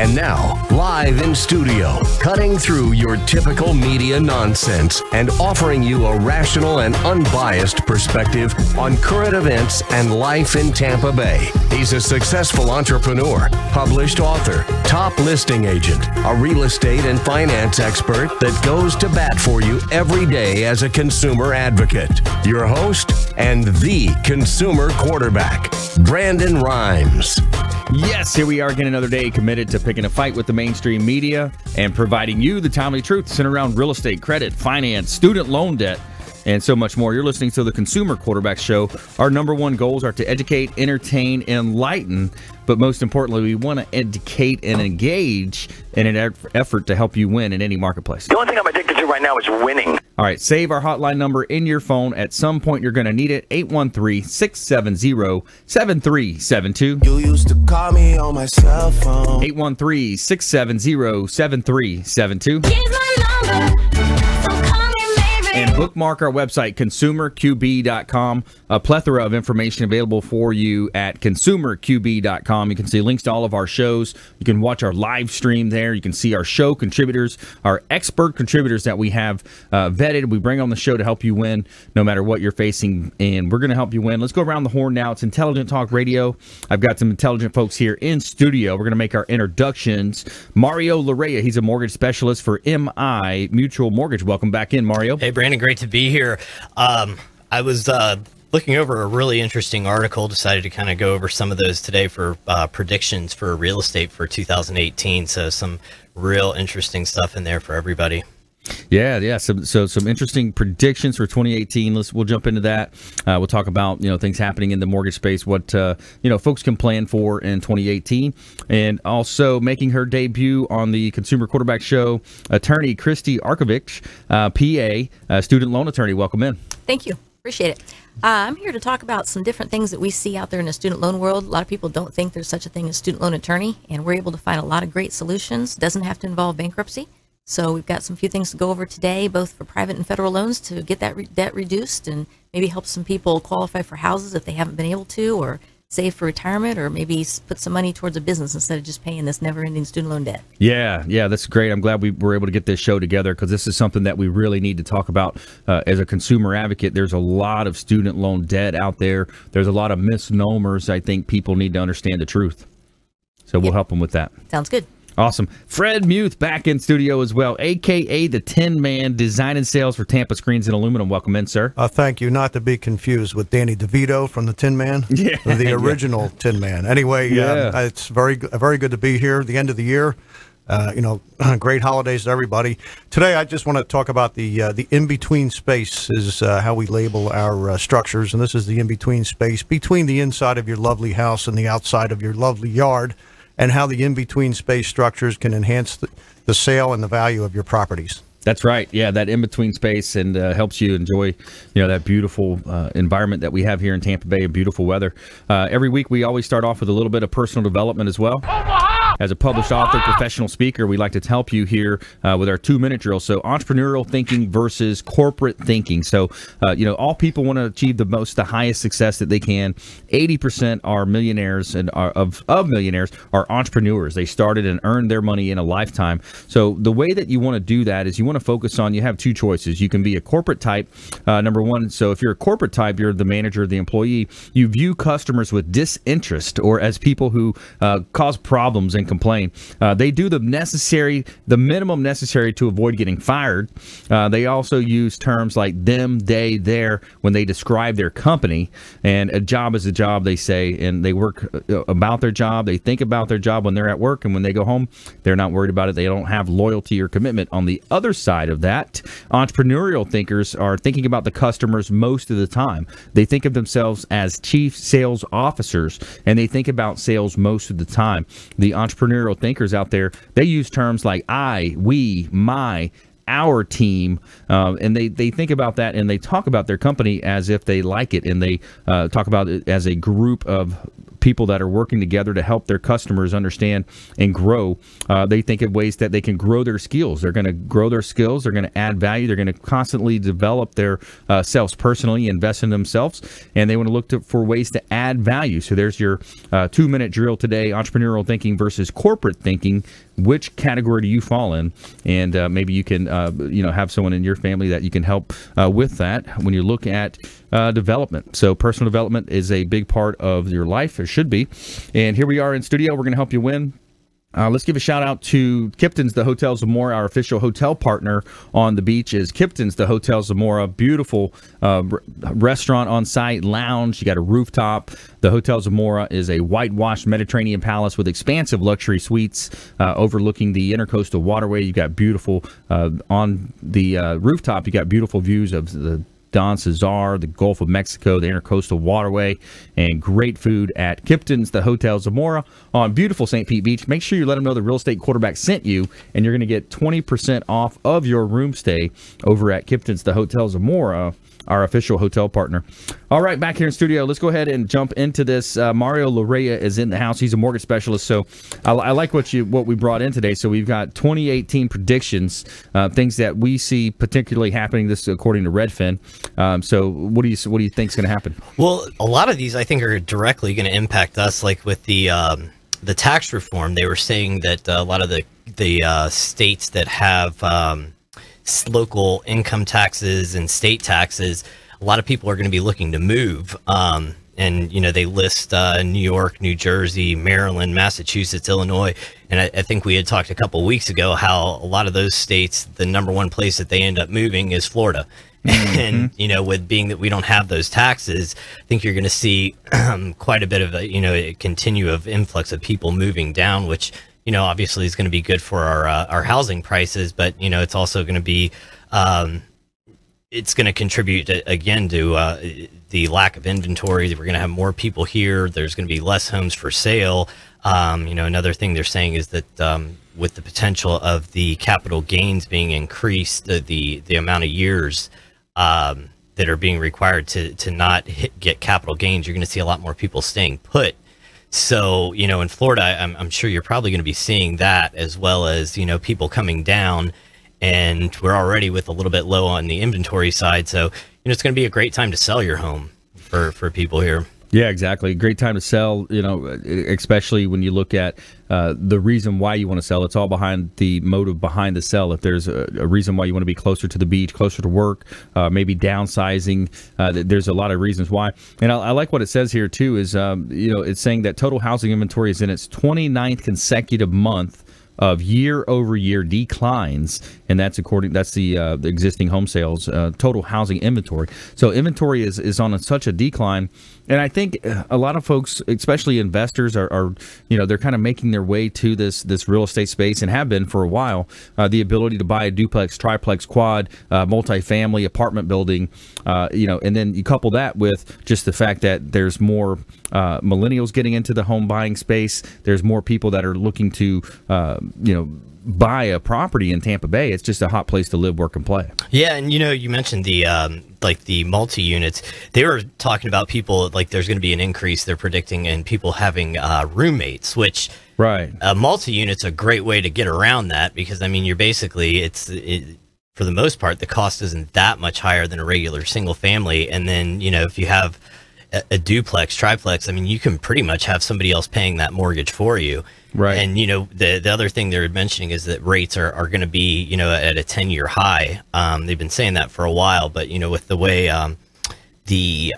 And now, live in studio, cutting through your typical media nonsense and offering you a rational and unbiased perspective on current events and life in Tampa Bay. He's a successful entrepreneur, published author, top listing agent, a real estate and finance expert that goes to bat for you every day as a consumer advocate. Your host and the consumer quarterback, Brandon Rhymes. Yes, here we are again another day committed to picking a fight with the mainstream media and providing you the timely truth centered around real estate, credit, finance, student loan debt, and so much more. You're listening to the Consumer Quarterback Show. Our number one goals are to educate, entertain, enlighten, but most importantly, we want to educate and engage in an effort to help you win in any marketplace. The only thing I'm addicted to right now is winning. All right, save our hotline number in your phone. At some point, you're going to need it. 813-670-7372. You used to call me on my cell phone. 813-670-7372. Here's my number. So call me, baby. And bookmark our website, consumerqb.com. A plethora of information available for you at consumerqb.com. You can see links to all of our shows. You can watch our live stream there. You can see our show contributors, our expert contributors that we have vetted. We bring on the show to help you win no matter what you're facing, and we're going to help you win. Let's go around the horn now. It's Intelligent Talk Radio. I've got some intelligent folks here in studio. We're going to make our introductions. Mario Larrea, he's a mortgage specialist for MI Mutual Mortgage. Welcome back in, Mario. Hey, Brandon, great to be here. I was looking over a really interesting article, decided to kind of go over some of those today for predictions for real estate for 2018. So some real interesting stuff in there for everybody. Yeah. Some interesting predictions for 2018. We'll jump into that. We'll talk about things happening in the mortgage space, what folks can plan for in 2018, and also making her debut on the Consumer Quarterback Show, attorney Christy Arkovich, PA, student loan attorney. Welcome in. Thank you. Appreciate it. I'm here to talk about some different things that we see out there in the student loan world. A lot of people don't think there's such a thing as student loan attorney, and we're able to find a lot of great solutions. Doesn't have to involve bankruptcy. So we've got some few things to go over today, both for private and federal loans to get that debt reduced and maybe help some people qualify for houses if they haven't been able to, or save for retirement, or maybe put some money towards a business instead of just paying this never-ending student loan debt. Yeah, that's great. I'm glad we were able to get this show together because this is something that we really need to talk about as a consumer advocate. There's a lot of student loan debt out there. There's a lot of misnomers. I think people need to understand the truth. So we'll help them with that. Sounds good. Awesome. Fred Muth back in studio as well, a.k.a. the Tin Man, design and sales for Tampa Screens and Aluminum. Welcome in, sir. Thank you. Not to be confused with Danny DeVito from the Tin Man, the original Tin Man. Anyway, it's very good to be here. The end of the year, great holidays to everybody. Today, I just want to talk about the in-between space is how we label our structures, and this is the in-between space between the inside of your lovely house and the outside of your lovely yard, and how the in-between space structures can enhance the sale and the value of your properties. That's right. Yeah, that in-between space and helps you enjoy, that beautiful environment that we have here in Tampa Bay and beautiful weather. Every week, we always start off with a little bit of personal development as well. As a published author, professional speaker, we like to help you here with our 2-minute drill. So entrepreneurial thinking versus corporate thinking. So, all people want to achieve the highest success that they can. 80% are millionaires, and of millionaires are entrepreneurs. They started and earned their money in a lifetime. So the way that you want to do that is you want to focus on, you have two choices. You can be a corporate type, number one. So if you're a corporate type, you're the manager, the employee. You view customers with disinterest or as people who cause problems and complain. They do the minimum necessary to avoid getting fired. They also use terms like them, they, their when they describe their company. And a job is a job, they say, and they work about their job. They think about their job when they're at work, and when they go home, they're not worried about it. They don't have loyalty or commitment. On the other side of that, entrepreneurial thinkers are thinking about the customers most of the time. They think of themselves as chief sales officers, and they think about sales most of the time. The entrepreneurial thinkers out there, they use terms like I, we, my, our team, and they think about that, and they talk about their company as if they like it, and they talk about it as a group of people that are working together to help their customers understand and grow. They think of ways that they can grow their skills. They're going to grow their skills. They're going to add value. They're going to constantly develop their selves personally, invest in themselves, and they want to look for ways to add value. So there's your 2-minute drill today: entrepreneurial thinking versus corporate thinking. Which category do you fall in? And maybe you can have someone in your family that you can help with that when you look at development. So personal development is a big part of your life. It should be. And here we are in studio. We're going to help you win. Let's give a shout out to Kipton's The Hotel Zamora. Our official hotel partner on the beach is Kipton's The Hotel Zamora. Beautiful restaurant on site, lounge. You got a rooftop. The Hotel Zamora is a whitewashed Mediterranean palace with expansive luxury suites overlooking the intercoastal waterway. You got beautiful on the rooftop. You got beautiful views of the Don Cesar, the Gulf of Mexico, the Intercoastal Waterway, and great food at Kipton's The Hotel Zamora on beautiful St. Pete Beach. Make sure you let them know the real estate quarterback sent you, and you're going to get 20% off of your room stay over at Kipton's The Hotel Zamora, our official hotel partner. All right, back here in studio, let's go ahead and jump into this. Mario Larrea is in the house. He's a mortgage specialist, so I like what we brought in today. So we've got 2018 predictions, things that we see particularly happening. This according to Redfin. So what do you think is going to happen? Well, a lot of these I think are directly going to impact us. Like with the tax reform, they were saying that a lot of the states that have local income taxes and state taxes, a lot of people are going to be looking to move. And, they list New York, New Jersey, Maryland, Massachusetts, Illinois. And I think we had talked a couple of weeks ago how a lot of those states, the number one place that they end up moving is Florida. And, with being that we don't have those taxes, I think you're going to see quite a bit of a continue of influx of people moving down, which obviously is going to be good for our housing prices, but it's also going to be it's going to contribute again to the lack of inventory. We're going to have more people here. There's going to be less homes for sale. Another thing they're saying is that with the potential of the capital gains being increased, the amount of years that are being required to not get capital gains, you're going to see a lot more people staying put. So, in Florida, I'm sure you're probably going to be seeing that, as well as, people coming down, and we're already with a little bit low on the inventory side. So, it's going to be a great time to sell your home for people here. Yeah, exactly. Great time to sell, especially when you look at the reason why you want to sell. It's all behind the motive behind the sell. If there's a reason why you want to be closer to the beach, closer to work, maybe downsizing, there's a lot of reasons why. And I like what it says here, too, is, it's saying that total housing inventory is in its 29th consecutive month of year-over-year declines, and that's the existing home sales, total housing inventory. So inventory is on such a decline, and I think a lot of folks, especially investors, are they're kind of making their way to this real estate space and have been for a while. The ability to buy a duplex, triplex, quad, multifamily apartment building, and then you couple that with just the fact that there's more millennials getting into the home buying space. There's more people that are looking to buy a property in Tampa Bay. It's just a hot place to live, work, and play. Yeah, and you mentioned the the multi-units. They were talking about people, like there's going to be an increase, they're predicting, in people having roommates, which right. Multi-unit's a great way to get around that, because you're basically, for the most part, the cost isn't that much higher than a regular single family. And then, if you have a duplex, triplex, you can pretty much have somebody else paying that mortgage for you. Right. And, the other thing they're mentioning is that rates are going to be, at a 10-year high. They've been saying that for a while, but, with the way the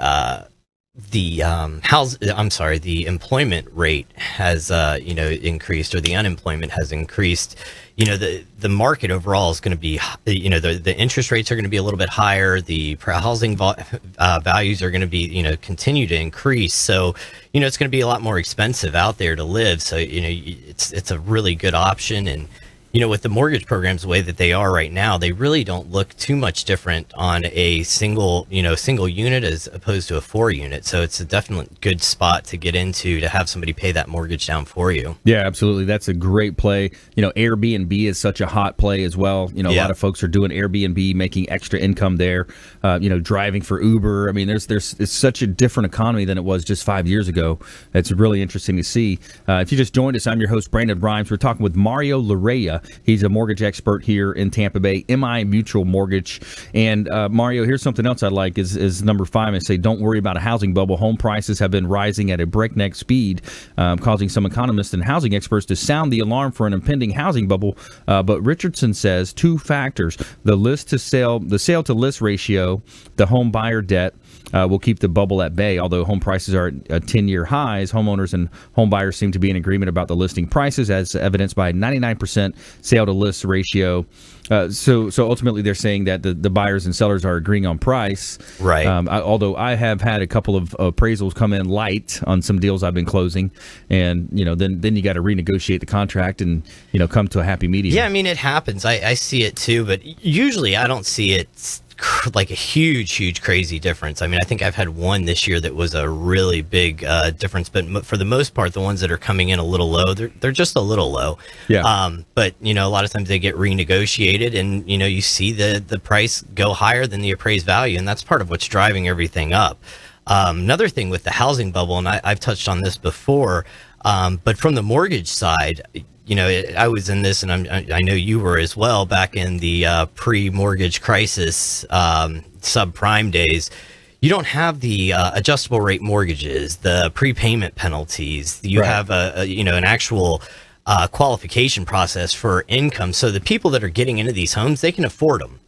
employment rate has, increased, or the unemployment has increased, the market overall is going to be, the interest rates are going to be a little bit higher. The housing values are going to be, continue to increase. So, it's going to be a lot more expensive out there to live. So, it's a really good option. And, with the mortgage programs the way that they are right now, they really don't look too much different on a single unit as opposed to a 4-unit. So it's a definite good spot to get into to have somebody pay that mortgage down for you. Yeah, absolutely. That's a great play. Airbnb is such a hot play as well. A lot of folks are doing Airbnb, making extra income there. Driving for Uber. I mean, it's such a different economy than it was just 5 years ago. It's really interesting to see. If you just joined us, I'm your host, Brandon Rhymes. We're talking with Mario Larrea. He's a mortgage expert here in Tampa Bay, MI Mutual Mortgage. And Mario, here's something else I like is number 5. I say, don't worry about a housing bubble. Home prices have been rising at a breakneck speed, causing some economists and housing experts to sound the alarm for an impending housing bubble. But Richardson says 2 factors: the sale to list ratio, the home buyer debt, will keep the bubble at bay. Although home prices are at 10-year highs, homeowners and home buyers seem to be in agreement about the listing prices, as evidenced by 99% sale to list ratio. So ultimately, they're saying that the buyers and sellers are agreeing on price. Right. Although I have had a couple of appraisals come in light on some deals I've been closing, and then you got to renegotiate the contract and come to a happy medium. Yeah, I mean, it happens. I see it too, but usually I don't see it like a huge crazy difference. I mean, I think I've had one this year that was a really big difference, but for the most part, the ones that are coming in a little low, they're just a little low. Yeah. But a lot of times they get renegotiated, and you see the price go higher than the appraised value, and that's part of what's driving everything up. Another thing with the housing bubble, and I've touched on this before, but from the mortgage side, I was in this, and I know you were as well, back in the pre-mortgage crisis subprime days. You don't have the adjustable rate mortgages, the prepayment penalties. You have an actual qualification process for income. So the people that are getting into these homes, they can afford them.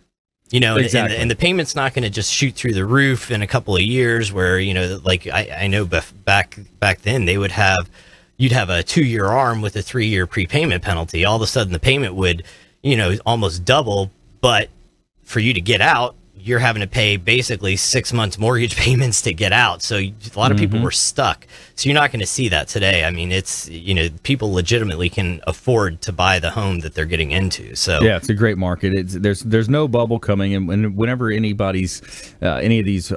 Exactly. And the payment's not going to just shoot through the roof in a couple of years. Where like I know back then you'd have a 2-year arm with a 3-year prepayment penalty. All of a sudden the payment would, almost double. But for you to get out, you're having to pay basically 6 months mortgage payments to get out. So a lot of people were stuck. So you're not going to see that today. I mean, it's, people legitimately can afford to buy the home that they're getting into. So yeah, it's a great market. There's no bubble coming, and whenever any of these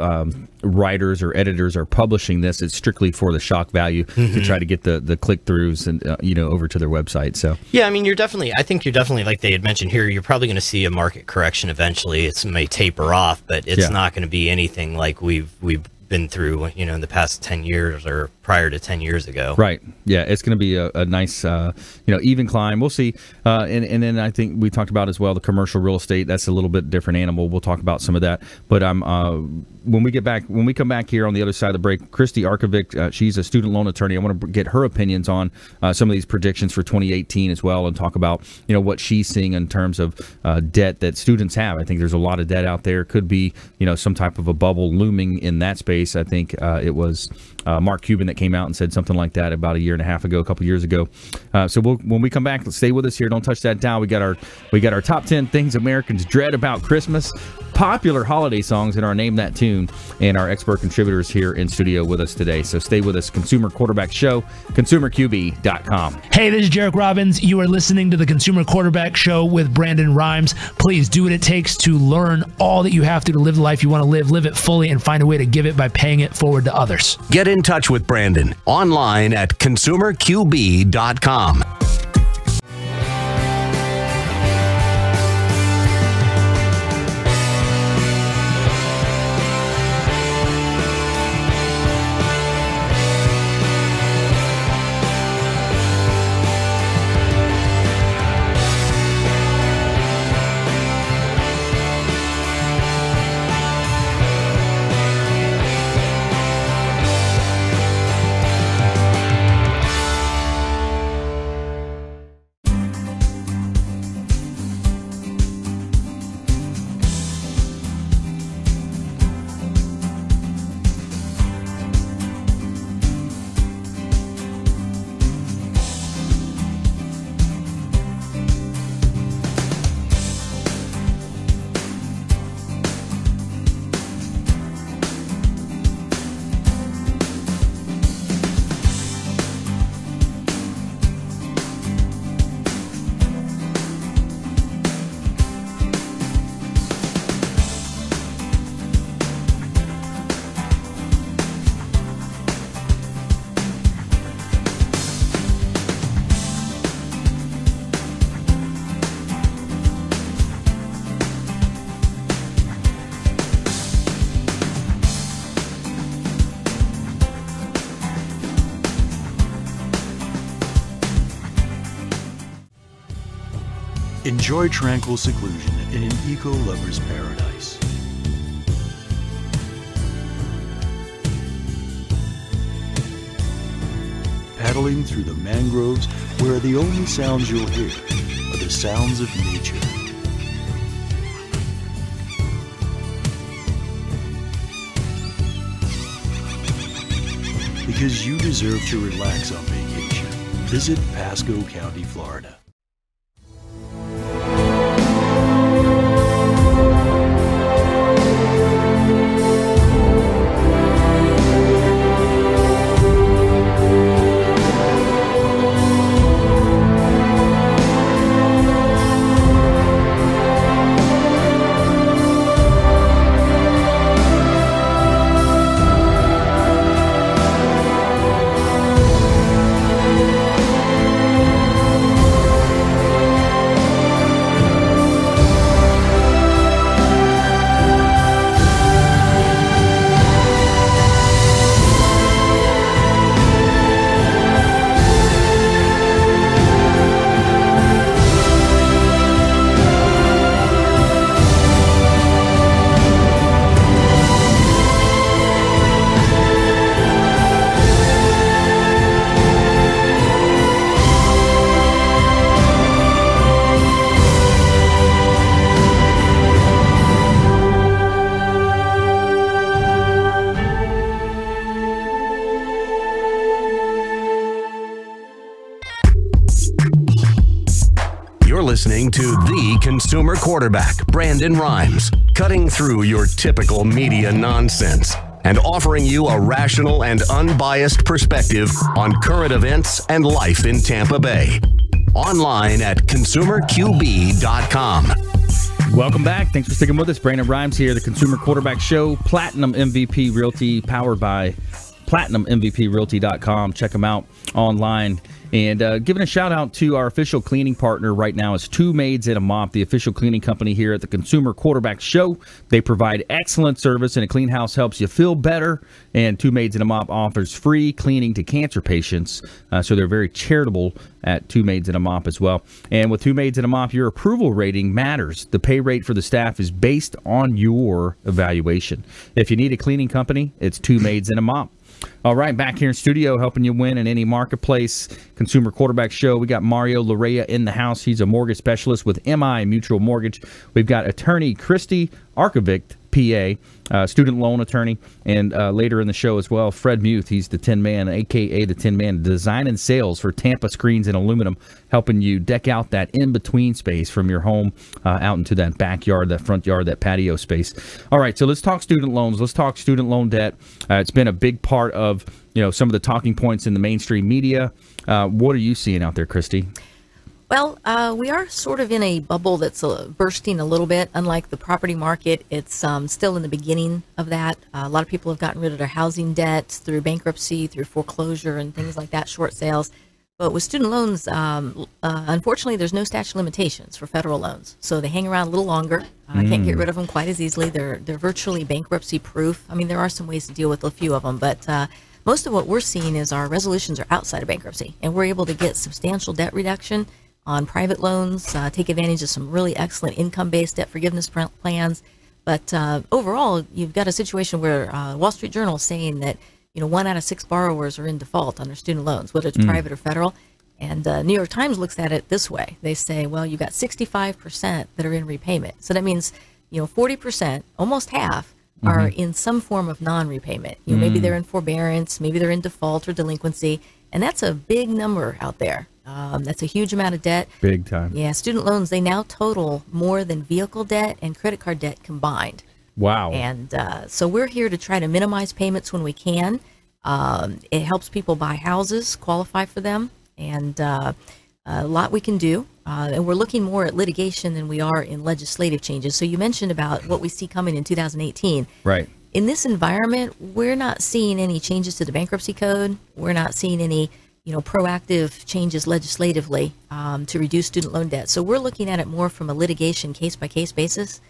writers or editors are publishing this, it's strictly for the shock value to try to get the click-throughs and over to their website. So yeah, I mean, I think you're definitely, like they had mentioned here, you're probably going to see a market correction eventually. It may taper off, but it's not going to be anything like we've been through, in the past 10 years or prior to 10 years ago. Right. Yeah, it's going to be a nice, even climb. We'll see. And then I think we talked about as well the commercial real estate. That's a little bit different animal. We'll talk about some of that. But when we come back here on the other side of the break, Christy Arkovich, she's a student loan attorney. I want to get her opinions on some of these predictions for 2018 as well, and talk about what she's seeing in terms of debt that students have. I think there's a lot of debt out there. Could be some type of a bubble looming in that space. I think it was Mark Cuban that came out and said something like that about a couple years ago. So when we come back, stay with us here. Don't touch that dial. We got our top 10 things Americans dread about Christmas, popular holiday songs, and our Name That Tune, and our expert contributors here in studio with us today. So stay with us. Consumer Quarterback Show, consumerqb.com. Hey, this is Jarek Robbins. You are listening to the Consumer Quarterback Show with Brandon Rhymes. Please do what it takes to learn all that you have to live the life you want to live it fully, and find a way to give it by paying it forward to others. Get in touch with Brandon online at consumerqb.com. Enjoy tranquil seclusion in an eco-lover's paradise. Paddling through the mangroves where the only sounds you'll hear are the sounds of nature. Because you deserve to relax on vacation, visit Pasco County, Florida. Listening to the consumer quarterback, Brandon Rhymes, cutting through your typical media nonsense and offering you a rational and unbiased perspective on current events and life in Tampa Bay. Online at consumerqb.com. Welcome back. Thanks for sticking with us. Brandon Rhymes here, the Consumer Quarterback Show, Platinum MVP Realty, powered by PlatinumMVPRealty.com. Check them out online. And giving a shout out to our official cleaning partner right now is Two Maids and a Mop, the official cleaning company here at the Consumer Quarterback Show. They provide excellent service, and a clean house helps you feel better. And Two Maids and a Mop offers free cleaning to cancer patients. So they're very charitable at Two Maids and a Mop as well. And with Two Maids and a Mop, your approval rating matters. The pay rate for the staff is based on your evaluation. If you need a cleaning company, it's Two Maids and a Mop. All right, back here in studio, helping you win in any marketplace. Consumer Quarterback Show. We got Mario Larrea in the house. He's a mortgage specialist with MI Mutual Mortgage. We've got attorney Christy Arkovich, PA, student loan attorney, and later in the show as well, Fred Muth. He's the Tin Man, a.k.a. the Tin Man, design and sales for Tampa Screens and Aluminum, helping you deck out that in-between space from your home out into that backyard, that front yard, that patio space. All right, so let's talk student loans. Let's talk student loan debt. It's been a big part of some of the talking points in the mainstream media. What are you seeing out there, Christy? Well, we are sort of in a bubble that's bursting a little bit. Unlike the property market, it's still in the beginning of that. A lot of people have gotten rid of their housing debt through bankruptcy, through foreclosure, and things like that, short sales. But with student loans, unfortunately, there's no statute of limitations for federal loans. So they hang around a little longer. Can't get rid of them quite as easily. They're virtually bankruptcy proof. I mean, there are some ways to deal with a few of them, but most of what we're seeing is our resolutions are outside of bankruptcy, and we're able to get substantial debt reduction on private loans, take advantage of some really excellent income-based debt forgiveness plans. But overall, you've got a situation where Wall Street Journal is saying that 1 out of 6 borrowers are in default on their student loans, whether it's private or federal. And New York Times looks at it this way. They say, well, you've got 65% that are in repayment. So that means 40%, almost half, are in some form of non-repayment. Maybe they're in forbearance, maybe they're in default or delinquency, and that's a big number out there. That's a huge amount of debt. Big time. Yeah, student loans, they now total more than vehicle debt and credit card debt combined. Wow. And so we're here to try to minimize payments when we can. It helps people buy houses, qualify for them, and a lot we can do. And we're looking more at litigation than we are in legislative changes. So you mentioned about what we see coming in 2018. Right. In this environment, we're not seeing any changes to the bankruptcy code. We're not seeing any proactive changes legislatively to reduce student loan debt. So we're looking at it more from a litigation case-by-case basis.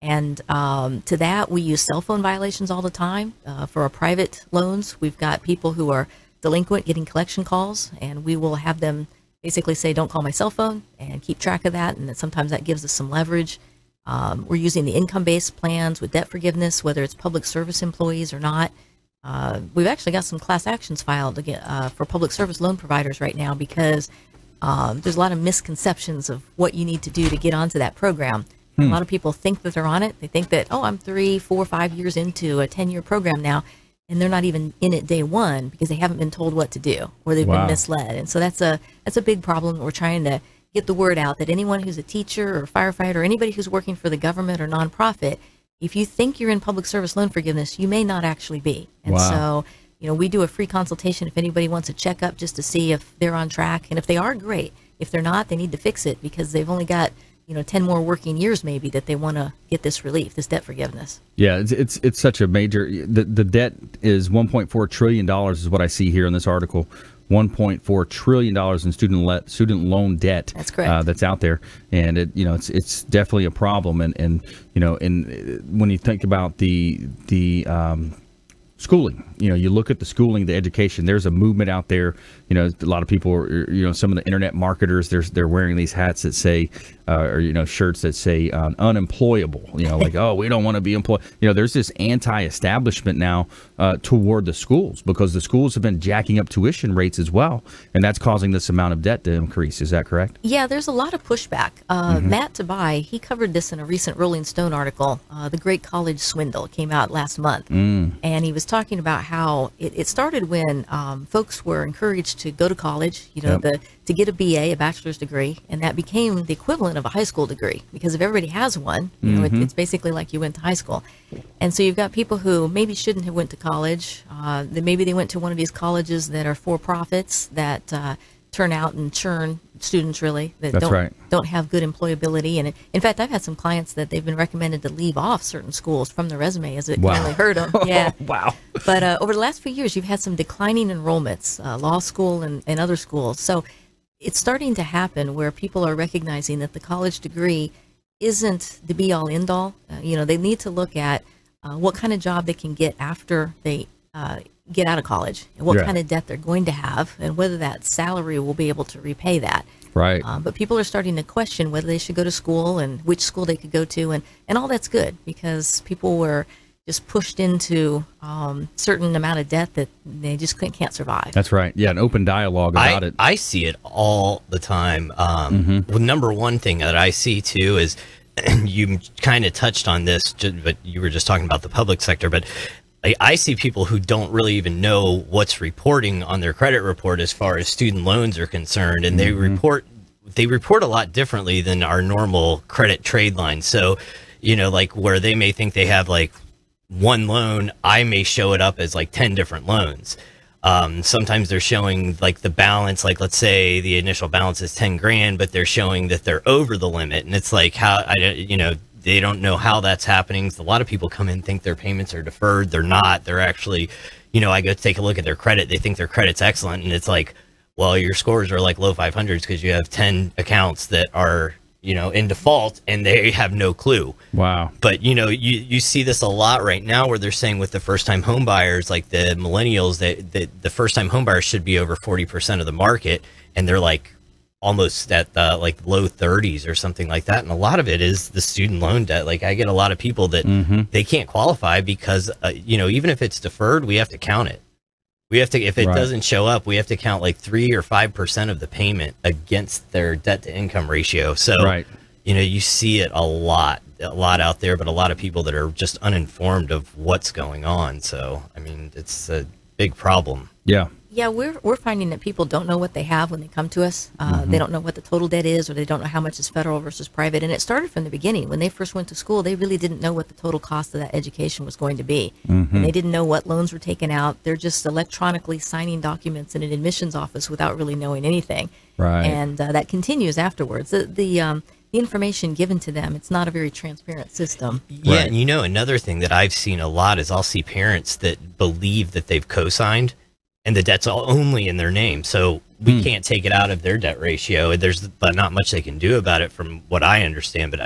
And to that, we use cell phone violations all the time. For our private loans, we've got people who are delinquent getting collection calls, and we will have them basically say, don't call my cell phone, and keep track of that. And then sometimes that gives us some leverage. We're using the income-based plans with debt forgiveness, whether it's public service employees or not. We've actually got some class actions filed for public service loan providers right now because there's a lot of misconceptions of what you need to do to get onto that program. A lot of people think that they're on it. They think that, oh, I'm 3, 4, 5 years into a 10-year program now, and they're not even in it day one because they haven't been told what to do or they've been misled. And so that's a big problem. We're trying to get the word out that anyone who's a teacher or firefighter or anybody who's working for the government or nonprofit, if you think you're in public service loan forgiveness, you may not actually be. And so, we do a free consultation if anybody wants a checkup just to see if they're on track. And if they are, great. If they're not, they need to fix it because they've only got 10 more working years maybe that they want to get this relief, this debt forgiveness. Yeah, it's such a major, the debt is $1.4 trillion is what I see here in this article. $1.4 trillion in student loan debt. That's correct. That's out there, and it's definitely a problem. And when you think about the schooling, you look at the schooling, the education. There's a movement out there. A lot of people are, some of the internet marketers. They're wearing these hats that say, or shirts that say unemployable. Like, oh, we don't want to be employed. There's this anti-establishment now toward the schools because the schools have been jacking up tuition rates as well, and that's causing this amount of debt to increase. Is that correct? Yeah, there's a lot of pushback. Matt Tabai, he covered this in a recent Rolling Stone article. The Great College Swindle came out last month, and he was talking about how it started when folks were encouraged to go to college, to get a BA, a bachelor's degree, and that became the equivalent of a high school degree because if everybody has one, it's basically like you went to high school. And so you've got people who maybe shouldn't have went to college. Maybe they went to one of these colleges that are for-profits that turn out and churn students really that don't have good employability. And in fact, I've had some clients that they've been recommended to leave off certain schools from the resume as it can only hurt them. Yeah. Wow. But over the last few years, you've had some declining enrollments, law school and other schools. So it's starting to happen where people are recognizing that the college degree isn't the be-all, end-all. They need to look at what kind of job they can get after they get out of college and what kind of debt they're going to have and whether that salary will be able to repay that. Right. But people are starting to question whether they should go to school and which school they could go to. And all that's good because people were just pushed into certain amount of debt that they just can't survive. That's right. Yeah, an open dialogue about it. I see it all the time. Well, number one thing that I see, too, is you kind of touched on this, but you were just talking about the public sector, but I see people who don't really even know what's reporting on their credit report as far as student loans are concerned, and they report a lot differently than our normal credit trade line. So, like where they may think they have like one loan, I may show it up as like 10 different loans. Sometimes they're showing like the balance, like let's say the initial balance is 10 grand, but they're showing that they're over the limit, and it's like they don't know how that's happening. So a lot of people come in and think their payments are deferred. They're not. They're actually, I go take a look at their credit. They think their credit's excellent. And it's like, well, your scores are like low 500s because you have 10 accounts that are, in default and they have no clue. Wow. But, you see this a lot right now where they're saying with the first-time home buyers, like the millennials, that the first-time home buyers should be over 40% of the market. And they're like, almost at the like low 30s or something like that, and a lot of it is the student loan debt. Like I get a lot of people that they can't qualify because even if it's deferred, we have to count it. We have to, if it doesn't show up, we have to count like 3 or 5% of the payment against their debt to income ratio. So you see it a lot out there, but a lot of people that are just uninformed of what's going on. So I mean, it's a big problem. Yeah, we're finding that people don't know what they have when they come to us. They don't know what the total debt is, or they don't know how much is federal versus private. And it started from the beginning. When they first went to school, they really didn't know what the total cost of that education was going to be. And they didn't know what loans were taken out. They're just electronically signing documents in an admissions office without really knowing anything. And that continues afterwards. The information given to them, it's not a very transparent system. Yeah, and another thing that I've seen a lot is I'll see parents that believe that they've co-signed and the debt's only in their name. So we can't take it out of their debt ratio. There's not much they can do about it, from what I understand. But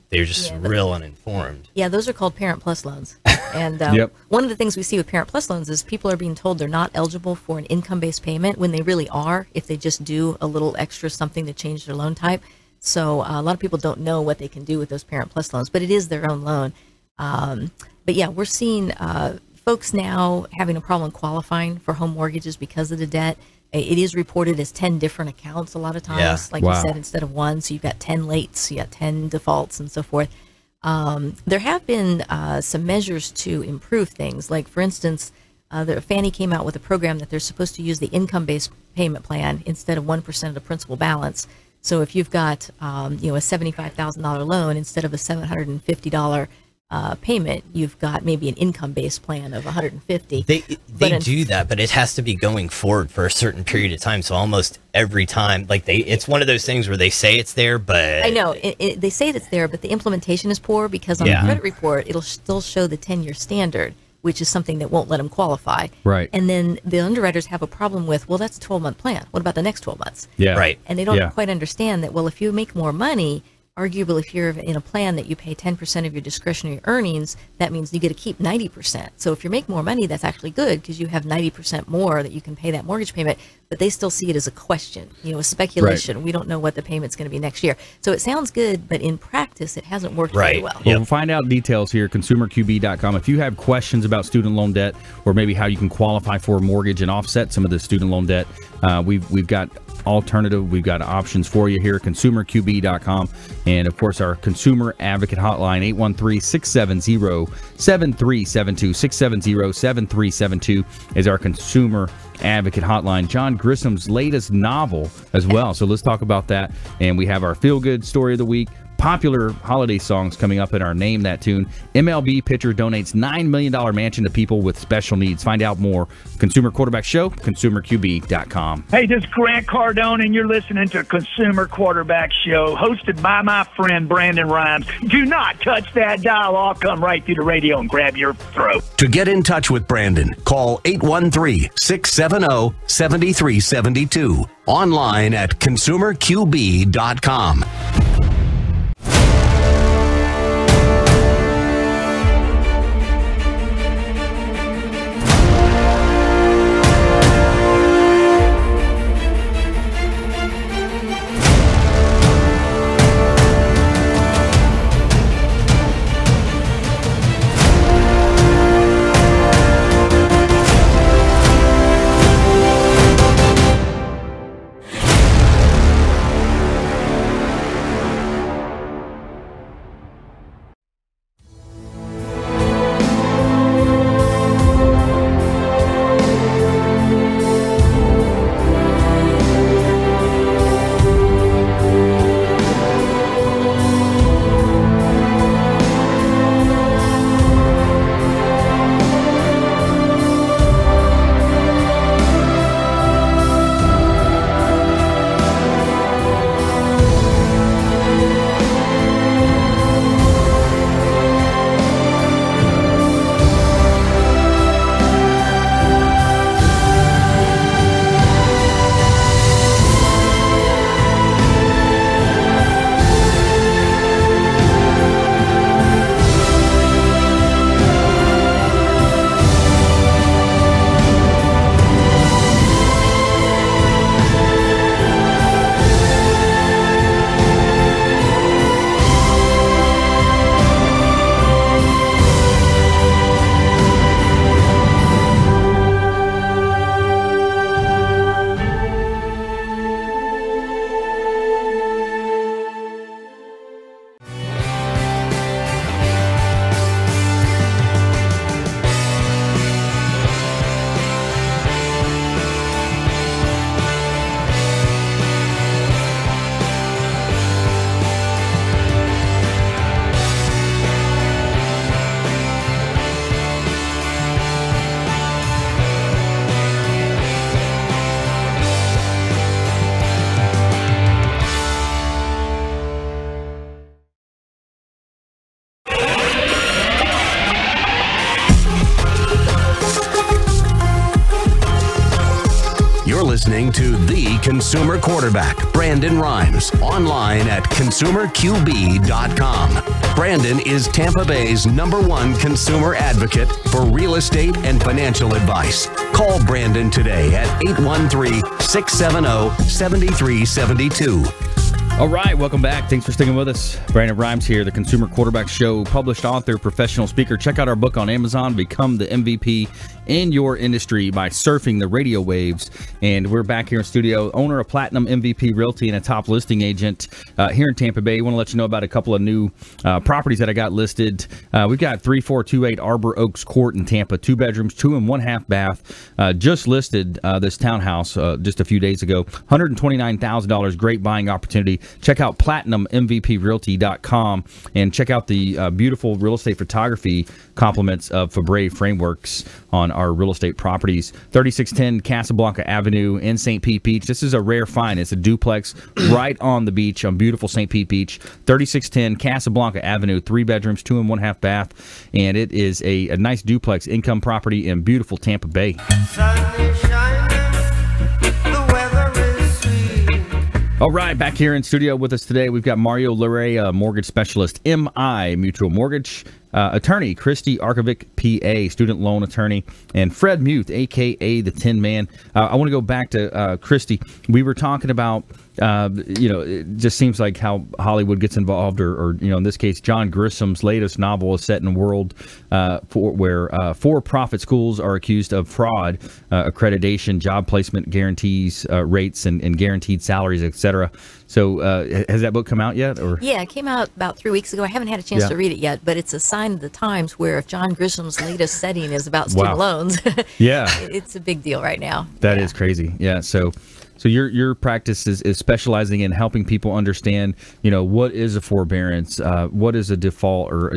they're just real uninformed. Yeah, those are called Parent Plus loans. And one of the things we see with Parent Plus loans is people are being told they're not eligible for an income-based payment when they really are, if they just do a little extra something to change their loan type. So a lot of people don't know what they can do with those Parent Plus loans, but it is their own loan. But yeah, we're seeing folks now having a problem qualifying for home mortgages because of the debt. It is reported as 10 different accounts a lot of times, like you said, instead of one. So you've got 10 lates, you got 10 defaults, and so forth. There have been some measures to improve things. Like, for instance, Fannie came out with a program that they're supposed to use the income-based payment plan instead of 1% of the principal balance. So if you've got a $75,000 loan, instead of a $750 payment, you've got maybe an income-based plan of $150. They do that, but it has to be going forward for a certain period of time. So almost every time, it's one of those things where they say it's there, but I know they say it's there, but the implementation is poor, because on the credit report it'll still show the 10-year standard, which is something that won't let them qualify. Right. And then the underwriters have a problem with, well, that's a 12-month plan. What about the next 12 months? Yeah. Right. And they don't quite understand that, well, if you make more money, arguably, if you're in a plan that you pay 10% of your discretionary earnings, that means you get to keep 90%. So if you make more money, that's actually good, because you have 90% more that you can pay that mortgage payment. But they still see it as a question, a speculation. Right. We don't know what the payment's going to be next year. So it sounds good, but in practice, it hasn't worked very well. Well, we'll find out details here at consumerqb.com. If you have questions about student loan debt, or maybe how you can qualify for a mortgage and offset some of the student loan debt, we've got we've got options for you here at consumerqb.com. And of course, our consumer advocate hotline, 813-670-7372. 670-7372 is our consumer advocate hotline. John Grissom's latest novel as well. So let's talk about that. And we have our feel good story of the week, popular holiday songs coming up in our Name That Tune. MLB pitcher donates $9 million mansion to people with special needs. Find out more. Consumer Quarterback Show, consumerqb.com. Hey, this is Grant Cardone, and you're listening to Consumer Quarterback Show, hosted by my friend Brandon Rhymes. Do not touch that dial. I'll come right through the radio and grab your throat. To get in touch with Brandon, call 813-670-7372. Online at consumerqb.com. You're listening to the consumer quarterback, Brandon Rhymes, online at consumerqb.com. Brandon is Tampa Bay's #1 consumer advocate for real estate and financial advice. Call Brandon today at 813-670-7372. All right, welcome back. Thanks for sticking with us. Brandon Rhymes here, the Consumer Quarterback Show, published author, professional speaker. Check out our book on Amazon, Become the MVP in Your Industry by Surfing the Radio Waves. And we're back here in studio, owner of Platinum MVP Realty and a top listing agent here in Tampa Bay. I want to let you know about a couple of new properties that I got listed. We've got 3428 Arbor Oaks Court in Tampa, 2 bedrooms, 2 and 1/2 bath. Just listed this townhouse just a few days ago, $129,000. Great buying opportunity. Check out PlatinumMVPRealty.com and check out the beautiful real estate photography compliments of Fabre Frameworks on our real estate properties. 3610 Casablanca Avenue in St. Pete Beach. This is a rare find. It's a duplex right on the beach on beautiful St. Pete Beach. 3610 Casablanca Avenue, 3 bedrooms, 2 and 1/2 bath. And it is a nice duplex income property in beautiful Tampa Bay. All right, back here in studio with us today, we've got Mario Larrea, mortgage specialist, MI Mutual Mortgage, attorney Christy Arkovich, PA, student loan attorney, and Fred Muth, a.k.a. the Tin Man. I want to go back to Christy. We were talking about, it just seems like how Hollywood gets involved, or in this case, John Grissom's latest novel is set in a world where for-profit schools are accused of fraud, accreditation, job placement guarantees, rates, and guaranteed salaries, etc. So has that book come out yet? Or yeah, it came out about 3 weeks ago. I haven't had a chance to read it yet, but it's a sign of the times where if John Grissom's latest setting is about student loans, it's a big deal right now. That is crazy. Yeah, so your practice is specializing in helping people understand, what is a forbearance, what is a default, or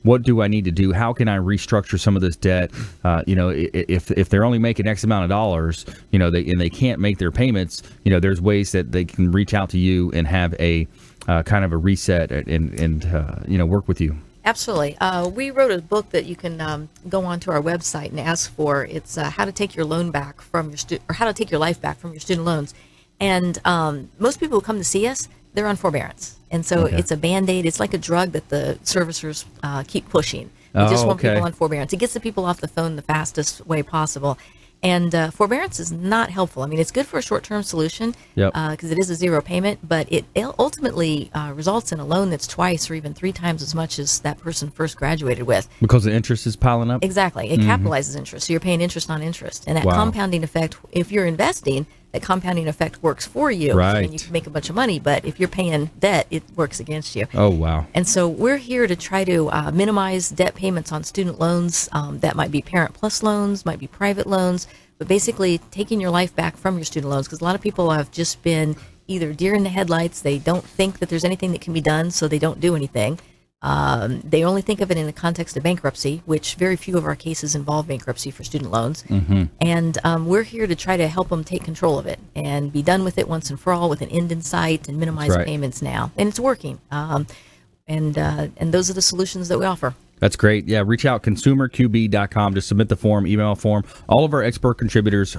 what do I need to do? How can I restructure some of this debt? If they're only making X amount of dollars, and they can't make their payments, there's ways that they can reach out to you and have a kind of a reset and work with you. Absolutely. We wrote a book that you can go onto our website and ask for. It's how to take your loan back from your or how to take your life back from your student loans. And most people who come to see us, they're on forbearance, and so it's a Band-Aid. It's like a drug that the servicers keep pushing. We just want people on forbearance. It gets the people off the phone the fastest way possible. And forbearance is not helpful. I mean, it's good for a short-term solution because it is a zero payment, but it ultimately results in a loan that's twice or even 3 times as much as that person first graduated with. Because the interest is piling up? Exactly. It capitalizes interest, so you're paying interest on interest. And that compounding effect, if you're investing, that compounding effect works for you, and you can make a bunch of money. But if you're paying debt, it works against you. Oh, wow. And so we're here to try to minimize debt payments on student loans. That might be Parent Plus loans, might be private loans, but basically taking your life back from your student loans, because a lot of people have just been either deer in the headlights. They don't think that there's anything that can be done, so they don't do anything. They only think of it in the context of bankruptcy, which very few of our cases involve bankruptcy for student loans. And we're here to try to help them take control of it and be done with it once and for all, with an end in sight, and minimize payments now. And it's working. And those are the solutions that we offer. That's great. Yeah, reach out, consumerqb.com. Just submit the form, email form. All of our expert contributors'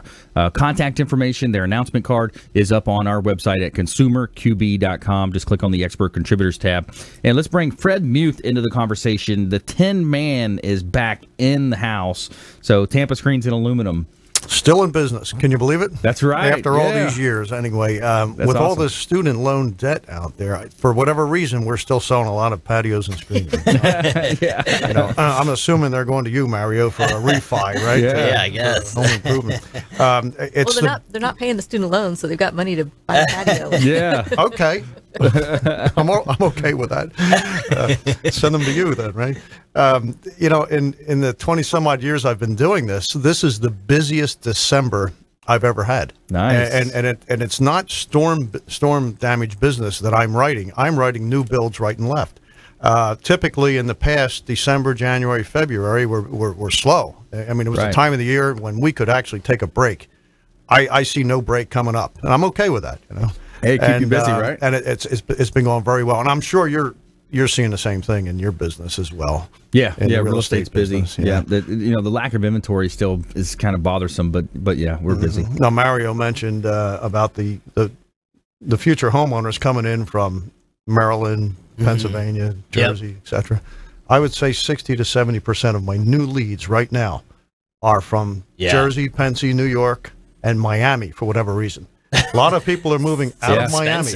contact information, their announcement card is up on our website at consumerqb.com. Just click on the expert contributors tab. And let's bring Fred Muth into the conversation. The Tin Man is back in the house. So Tampa Screens and Aluminum. Still in business. Can you believe it? That's right. After all these years, anyway. With all this student loan debt out there, for whatever reason, we're still selling a lot of patios and screens. I'm assuming they're going to you, Mario, for a refi, right? Yeah, I guess. Home improvement. They're not paying the student loans, so they've got money to buy a patio. Okay. I'm okay with that. Send them to you then, right? In the 20 some odd years I've been doing this is the busiest December I've ever had. Nice. And it's not storm damage business that I'm writing. I'm writing new builds right and left. Typically in the past, December, January, February were slow. I mean, it was the time of the year when we could actually take a break. I see no break coming up, and I'm okay with that. Hey, keep you busy, right? And it's been going very well, and I'm sure you're you're seeing the same thing in your business as well. Yeah, in the real estate's busy. business, Yeah, the lack of inventory still is kind of bothersome, but yeah, we're busy. Now, Mario mentioned about the future homeowners coming in from Maryland, Pennsylvania, Jersey, etc. I would say 60 to 70% of my new leads right now are from Jersey, Pennsy, New York, and Miami for whatever reason. A lot of people are moving out of Miami.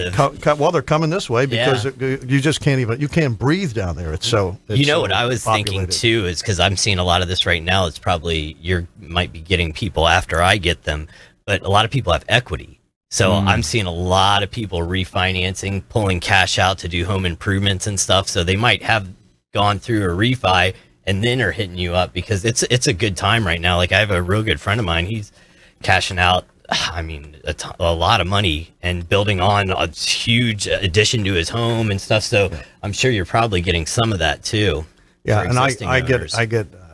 Well, they're coming this way because you just you can't breathe down there. It's so. You know what I was thinking too is because I'm seeing a lot of this right now. It's probably might be getting people after I get them, but a lot of people have equity. So I'm seeing a lot of people refinancing, pulling cash out to do home improvements and stuff. So they might have gone through a refi and then are hitting you up because it's a good time right now. Like I have a real good friend of mine. He's cashing out. I mean, a lot of money and building on a huge addition to his home and stuff. So I'm sure you're probably getting some of that too. Yeah, and I get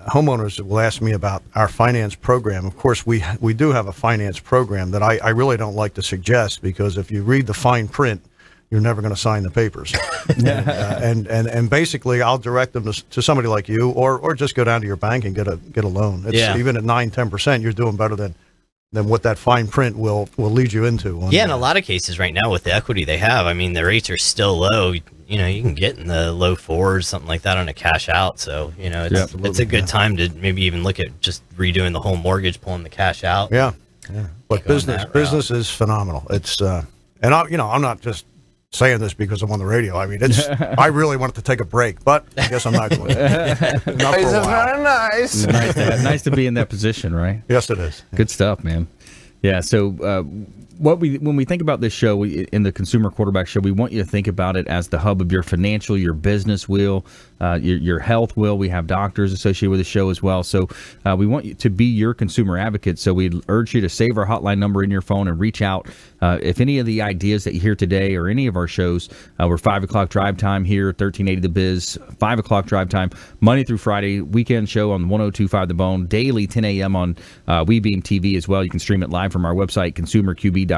homeowners will ask me about our finance program. Of course, we do have a finance program that I really don't like to suggest because if you read the fine print, you're never going to sign the papers. and basically, I'll direct them to somebody like you, or just go down to your bank and get a loan. It's, even at 9-10%, you're doing better than what that fine print will lead you into. In a lot of cases right now with the equity they have, I mean, the rates are still low. You know, you can get in the low 4s, something like that on a cash out. So, you know, it's a good time to maybe even look at just redoing the whole mortgage, pulling the cash out. Yeah. But business is phenomenal. It's, and I'm not just saying this because I'm on the radio. I mean, I really wanted to take a break, but I guess I'm not going to. Not for a while. Nice. Nice to be in that position, right? Yes, it is. Good stuff, man. Yeah. So when we think about this show in the Consumer Quarterback Show, we want you to think about it as the hub of your financial, your business wheel, your health wheel. We have doctors associated with the show as well. So we want you to be your consumer advocate. So we urge you to save our hotline number in your phone and reach out. If any of the ideas that you hear today or any of our shows, we're 5 o'clock drive time here, 1380 The Biz, 5 o'clock drive time, Monday through Friday, weekend show on 102.5 The Bone, daily 10 a.m. on WeBeam TV as well. You can stream it live from our website, consumerqb.com.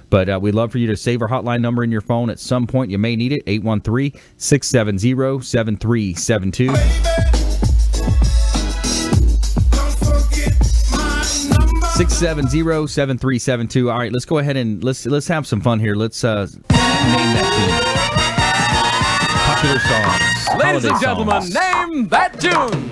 But we'd love for you to save our hotline number in your phone. At some point, you may need it, 813-670-7372. 670-7372. All right, let's go ahead and let's have some fun here. Let's name that tune. Popular songs. Ladies and gentlemen, name that tune.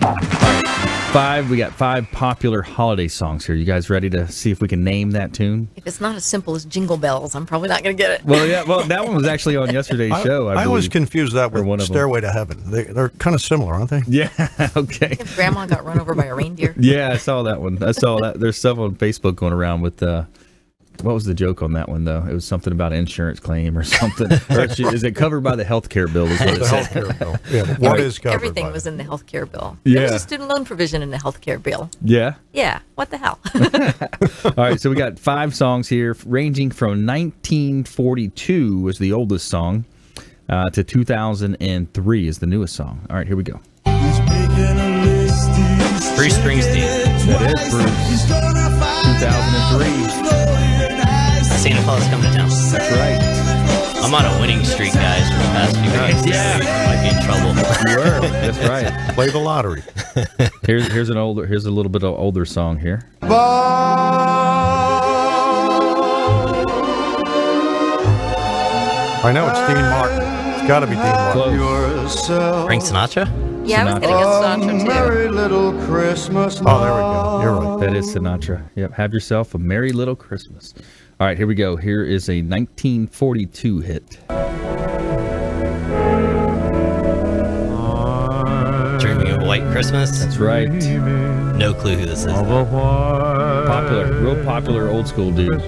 We got 5 popular holiday songs here. You guys ready to see if we can name that tune? If it's not as simple as Jingle Bells, I'm probably not going to get it. Well, yeah. Well, that one was actually on yesterday's show. I always confuse that with Stairway to Heaven. They're kind of similar, aren't they? Yeah. Okay. If Grandma got run over by a reindeer. Yeah, I saw that one. I saw that. There's stuff on Facebook going around with. What was the joke on that one, though? It was something about an insurance claim or something. Or is it covered by the health care bill? Is what it said. Healthcare bill. Yeah, what is covered? Everything was in the health care bill. Yeah. There was a student loan provision in the health care bill. Yeah. Yeah. What the hell? All right, so we got 5 songs here, ranging from 1942 was the oldest song to 2003 is the newest song. All right, here we go. Bruce Springsteen. That is Bruce. 2003. Santa Claus Coming to Town. That's right. I'm on a winning streak, guys, for the past few weeks. Yeah. Might be in trouble. You were. That's right. Play the lottery. Here's a little bit of older song here. I know it's Dean Martin. It's got to be Dean Martin. Frank Sinatra? Yeah, I was going to get Sinatra, too. Merry little Christmas. Oh, there we go. You're right. That is Sinatra. Yep. Have yourself a merry little Christmas. All right, here we go. Here is a 1942 hit. Dreaming of White Christmas? That's right. No clue who this is. Real popular old school dude.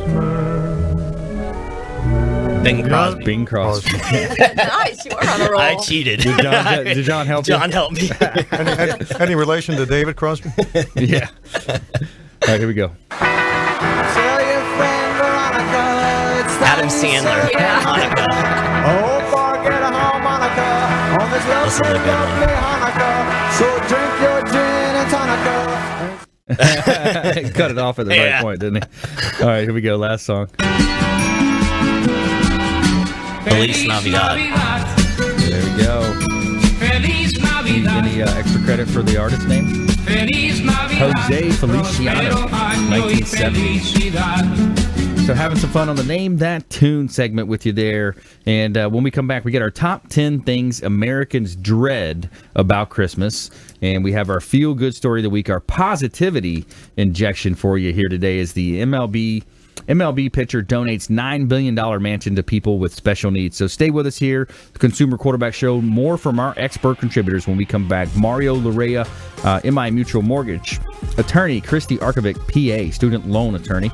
Bing Crosby. Bing Crosby. Nice, you are on a roll. I cheated. Did John help you? John helped me. Any relation to David Crosby? Yeah. All right, here we go. Adam Sandler. Yeah. Hanukkah. Oh, forget a harmonica on this love This is a good one. Hanukkah. So drink your gin and tonica. Cut it off at the right point, didn't he? All right, here we go. Last song. Feliz Navidad. There There we go. Any extra credit for the artist name? Jose Feliciano, 1970. So having some fun on the Name That Tune segment with you there. And when we come back, we get our top 10 things Americans dread about Christmas. And we have our feel-good story of the week. Our positivity injection for you here today is the MLB pitcher donates $9 billion mansion to people with special needs. So stay with us here, the Consumer Quarterback Show. More from our expert contributors when we come back. Mario Larrea, MI Mutual Mortgage attorney, Christy Arkovich, PA, student loan attorney,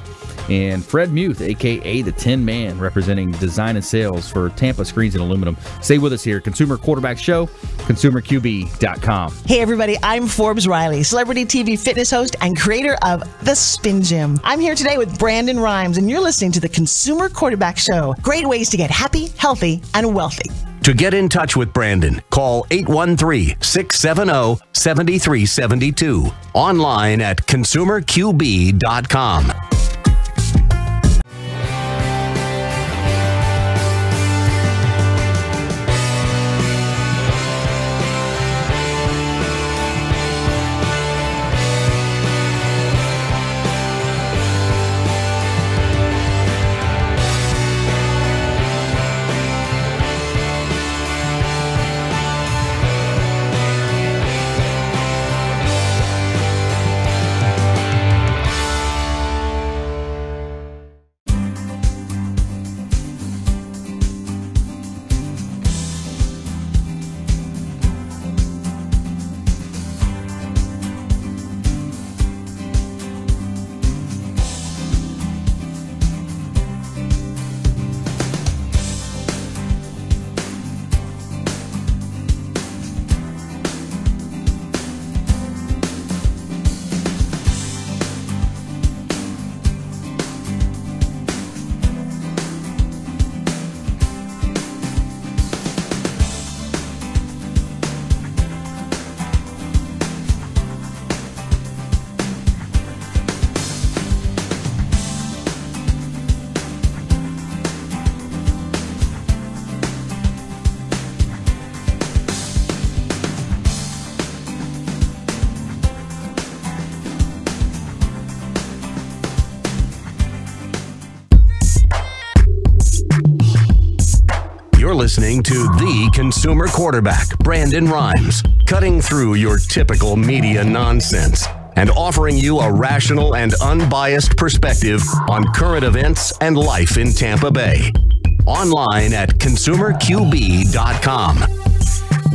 and Fred Muth, a.k.a. the Tin Man, representing design and sales for Tampa Screens and Aluminum. Stay with us here, Consumer Quarterback Show, ConsumerQB.com. Hey everybody, I'm Forbes Riley, celebrity TV fitness host and creator of The Spin Gym. I'm here today with Brandon Rhymes, and you're listening to the Consumer Quarterback Show. Great ways to get happy, healthy, and wealthy. To get in touch with Brandon, call 813-670-7372. Online at ConsumerQB.com. Listening to the Consumer Quarterback, Brandon Rhymes, cutting through your typical media nonsense and offering you a rational and unbiased perspective on current events and life in Tampa Bay. Online at ConsumerQB.com.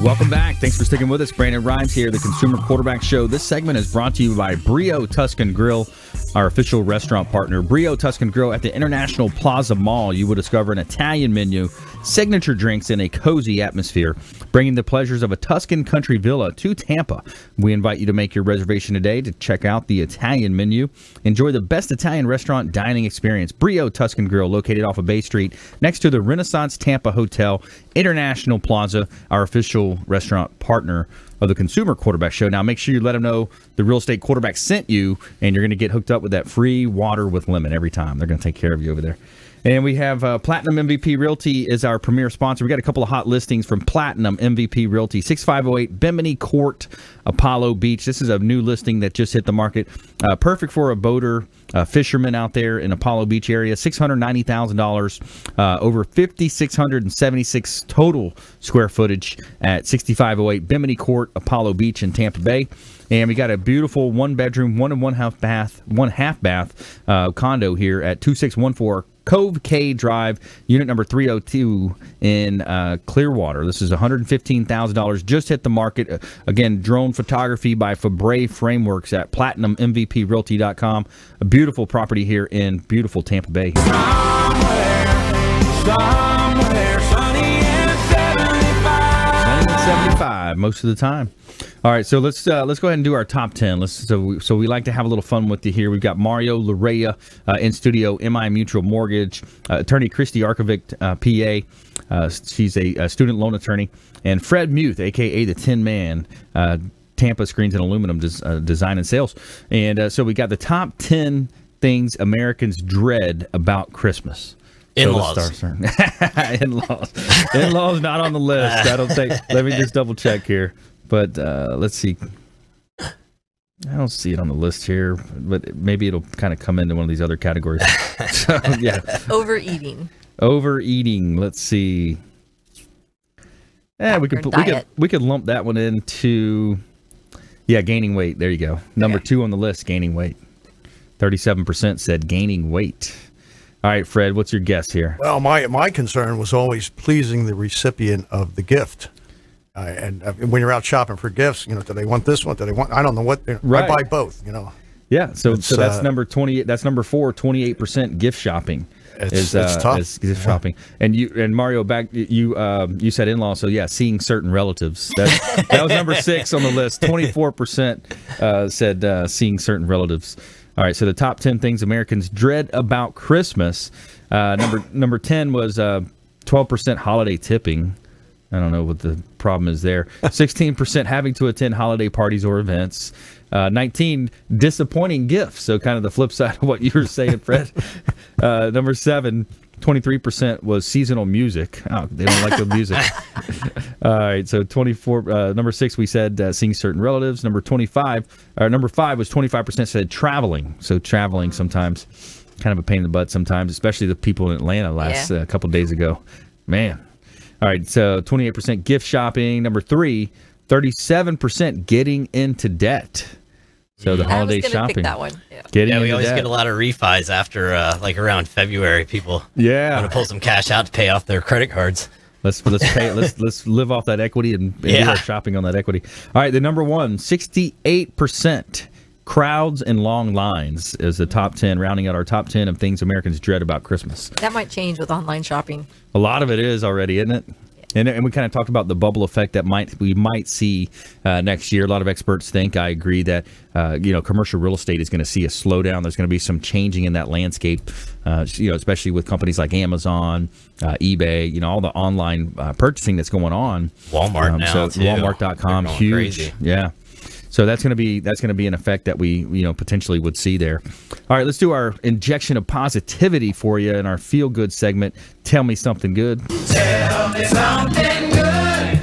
Welcome back. Thanks for sticking with us. Brandon Rhymes here, the Consumer Quarterback Show. This segment is brought to you by Brio Tuscan Grill, our official restaurant partner. Brio Tuscan Grill at the International Plaza Mall. You will discover an Italian menu, signature drinks, and a cozy atmosphere, bringing the pleasures of a Tuscan country villa to Tampa. We invite you to make your reservation today to check out the Italian menu. Enjoy the best Italian restaurant dining experience. Brio Tuscan Grill, located off of Bay Street, next to the Renaissance Tampa Hotel, International Plaza, our official restaurant partner of the Consumer Quarterback Show. Now, make sure you let them know the Real Estate Quarterback sent you, and you're going to get hooked up with that free water with lemon every time. They're going to take care of you over there. And we have Platinum MVP Realty is our premier sponsor. We got a couple of hot listings from Platinum MVP Realty, 6508 Bimini Court, Apollo Beach. This is a new listing that just hit the market. Perfect for a boater, fisherman out there in Apollo Beach area. $690,000, over 5,676 total square footage at 6508 Bimini Court, Apollo Beach in Tampa Bay. And we got a beautiful one-bedroom, 1 and 1 half bath condo here at 2614 Cove K Drive, unit number 302 in Clearwater. This is $115,000. Just hit the market. Again, drone photography by Fabre Frameworks at PlatinumMVPRealty.com. A beautiful property here in beautiful Tampa Bay. Somewhere sunny and 75 most of the time. All right, so let's go ahead and do our top 10. So we like to have a little fun with you here. We've got Mario Larrea in studio, MI Mutual Mortgage, attorney Christy Arkovich, PA. She's a student loan attorney, and Fred Muth, a.k.a. the Tin Man, Tampa Screens and Aluminum Design and Sales. And so we got the top 10 things Americans dread about Christmas. In-laws. In-laws not on the list. I don't think. Let me just double check here. But let's see. I don't see it on the list here, but maybe it'll kind of come into one of these other categories. So, yeah. Overeating. Let's see. Yeah, we could lump that one into gaining weight. There you go. Number 2 on the list, gaining weight. 37% said gaining weight. All right, Fred, what's your guess here? Well, my concern was always pleasing the recipient of the gift. And when you're out shopping for gifts, do they want this one? Do they want? I don't know what. Right. I buy both. Yeah. So that's number 28. That's number 4. 28% gift shopping. It's tough. Is gift shopping. And Mario, back you said in-law. So yeah, seeing certain relatives. That was number 6 on the list. 24% said seeing certain relatives. All right. So the top 10 things Americans dread about Christmas. Number 10 was 12% holiday tipping. I don't know what the problem is there. 16% having to attend holiday parties or events. 19, disappointing gifts. So kind of the flip side of what you were saying, Fred. Number 7, 23% was seasonal music. Oh, they don't like the music. All right, so 24. Number 6, we said seeing certain relatives. Number 5 was 25% said traveling. So traveling sometimes, kind of a pain in the butt sometimes, especially the people in Atlanta last couple days ago. Man. All right, so 28% gift shopping. Number 3, 37% getting into debt. So the holiday shopping. Pick that one. We always get a lot of refis after around February. People want to pull some cash out to pay off their credit cards. Let's live off that equity and do our shopping on that equity. All right, the number 1, 68%. Crowds and long lines is the top 10, rounding out our top 10 of things Americans dread about Christmas. That might change with online shopping. A lot of it is already, isn't it? And we kind of talked about the bubble effect that we might see next year. A lot of experts think, I agree, that commercial real estate is going to see a slowdown. There's going to be some changing in that landscape, especially with companies like Amazon, eBay, all the online purchasing that's going on. Walmart now, too. Walmart.com, huge. Crazy. Yeah. So that's going to be an effect that we potentially would see there. All right, let's do our injection of positivity for you in our feel good segment. Tell me something good. Tell me something good.